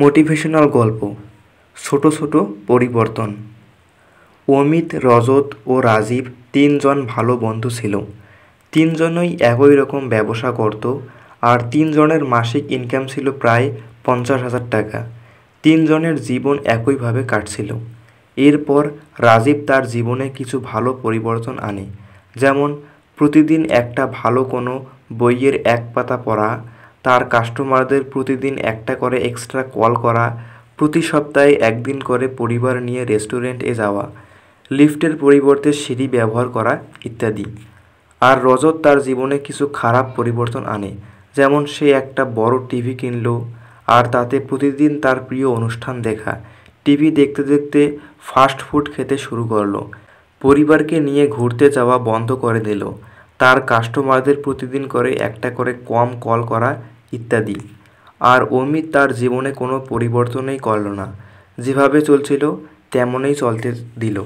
Motivational গল্প। ছোট ছোট পরিবর্তন। অমিত, রজত ও রাজীব তিনজন ভালো বন্ধু ছিল। তিনজনই একই রকম ব্যবসা করত, আর তিনজনের মাসিক ইনকাম ছিল প্রায় 50,000 টাকা। তিনজনের জীবন একইভাবে কাটছিল। এরপর রাজীব তার জীবনে কিছু ভালো পরিবর্তন আনে, যেমন প্রতিদিন একটা ভালো কোনো বইয়ের এক পাতা পড়া, তার কাস্টমারদের প্রতিদিন একটা করে এক্সট্রা কল করা, প্রতি সপ্তাহে একদিন করে পরিবার নিয়ে রেস্টুরেন্টে যাওয়া, লিফটের পরিবর্তে সিঁড়ি ব্যবহার করা ইত্যাদি। আর রজত তার জীবনে কিছু খারাপ পরিবর্তন আনে, যেমন সে একটা বড় টিভি কিনল, আর তাতে প্রতিদিন তার প্রিয় অনুষ্ঠান দেখা। টিভি দেখতে দেখতে ফাস্ট ফুড খেতে শুরু করলো, পরিবারকে নিয়ে ঘুরতে যাওয়া বন্ধ করে দিল, তার কাস্টমারদের প্রতিদিন করে একটা করে কম কল করা ইত্যাদি। আর অমিত তার জীবনে কোনো পরিবর্তনই করল না, যেভাবে চলছিল তেমনই চলতে দিল।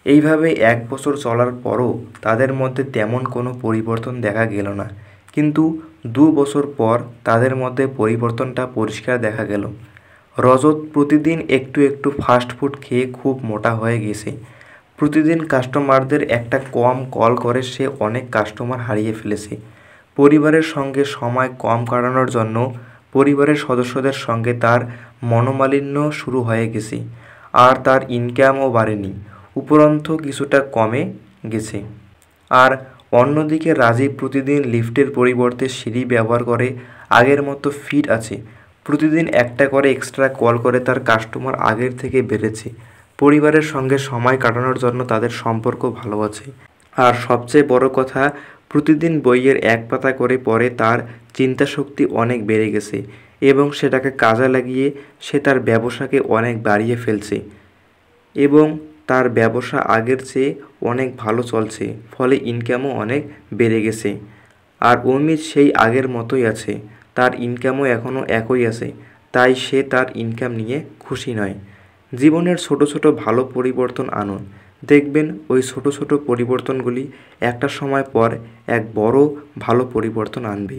এইভাবে 1 বছর চলার পরও তাদের মধ্যে তেমন কোনো পরিবর্তন দেখা গেল না, কিন্তু 2 বছর পর তাদের মধ্যে পরিবর্তনটা পরিষ্কার দেখা গেল। রজত প্রতিদিন একটু একটু ফাস্ট ফুড খেয়ে খুব মোটা হয়ে গেছে। প্রতিদিন কাস্টমারদের একটা কম কল করে সে অনেক কাস্টমার হারিয়ে ফেলেছে। পরিবারের সঙ্গে সময় কম কাটানোর জন্য পরিবারের সদস্যদের সঙ্গে তার মনোমালিন্য শুরু হয়ে গেছে, আর তার ইনকামও বাড়েনি, উপরন্তু কিছুটা কমে গেছে। আর অন্যদিকে রাজীব প্রতিদিন লিফটের পরিবর্তে সিঁড়ি ব্যবহার করে আগের মতো ফিট আছে। প্রতিদিন একটা করে এক্সট্রা কল করে তার কাস্টমার আগের থেকে বেড়েছে। পরিবারের সঙ্গে সময় কাটানোর জন্য তাদের সম্পর্ক ভালো আছে। আর সবচেয়ে বড় কথা, প্রতিদিন বইয়ের এক পাতা করে পড়ে তার চিন্তাশক্তি অনেক বেড়ে গেছে, এবং সেটাকে কাজে লাগিয়ে সে তার ব্যবসাকে অনেক বাড়িয়ে ফেলছে, এবং তার ব্যবসা আগের চেয়ে অনেক ভালো চলছে, ফলে ইনকামও অনেক বেড়ে গেছে। আর অমিত সেই আগের মতোই আছে, তার ইনকামও এখনও একই আছে, তাই সে তার ইনকাম নিয়ে খুশি নয়। জীবনের ছোট ছোট ভালো পরিবর্তন আনুন, দেখবেন ওই ছোট ছোট পরিবর্তনগুলি একটা সময় পর এক বড় ভালো পরিবর্তন আনবে।